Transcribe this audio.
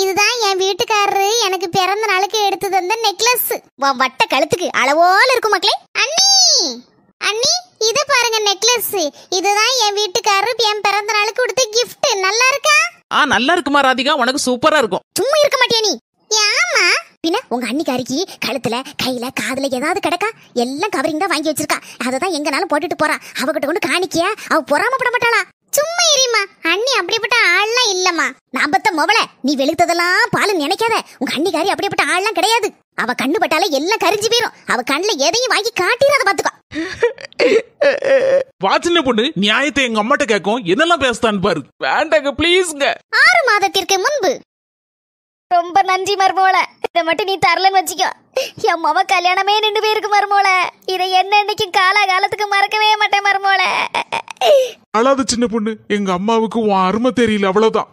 இதுதான் என் வீட்டுக்காரரு எனக்கு பிறந்த நாளுக்கு எடுத்து தந்த நெக்லஸ். வட்ட கழுத்துக்கு அளவோல இருக்கும் மக்களே. அண்ணி அண்ணி இத பாருங்க நெக்லஸ். இதுதான் என் வீட்டுக்காரரு என் பிறந்த நாளுக்கு கொடுத்த கிஃப்ட். நல்லா இருக்கா? நல்லா இருக்குமா ராதிகா, உனக்கு சூப்பரா இருக்கும். சும்மா இருக்க மாட்டியா நீ? ஆமா பின்ன உங்க அண்ணிக்காரிக்கு கழுத்துல கையில காதுல ஏதாவது கிடக்கா? எல்லாம் கவரிங் தான் வாங்கி வச்சிருக்கா. அததான் எங்கனாலும் போட்டுட்டு போறா. அவகிட்ட கொண்டு காணிக்கியா அவ பொறாமப்பட மாட்டாளா? சும்மா இருமா அண்ணி, அப்படிப்பட்ட ஆள்லாம் இல்லம்மா. நான் பத்த மொபல நீ வெளுத்ததெல்லாம் பாலு நினைக்காத. உங்க அண்ணிக்காரி அப்படிப்பட்ட ஆள்லாம் கிடையாது. அவ கண்ணு பட்டாலே எல்லாம் கரிஞ்சு போயிரும். அவ கண்ணுல எதையும் வாங்கி காட்டிடாத பாத்துக்கோ. வாச்சின பொண்ணு நியாயத்தை எங்க அம்மாட்ட கேட்கும், என்னெல்லாம் பேசுதான்னு பாரு. வேண்டாங்க ப்ளீஸ்ங்க. 6 மாதத்திற்கு முன்பு. ரொம்ப நன்றி மருமோள. இதை மட்டும் நீ தரலன்னு வச்சுக்கோ, என் மவ கல்யாணமே நின்று போயிருக்கு மருமோள. இதை என்ன இன்னைக்கு காலத்துக்கு மறக்கவே மாட்டேன் மருமோள. அழாத சின்ன பொண்ணு, எங்க அம்மாவுக்கு உன் அருமை தெரியல, அவ்வளவுதான்.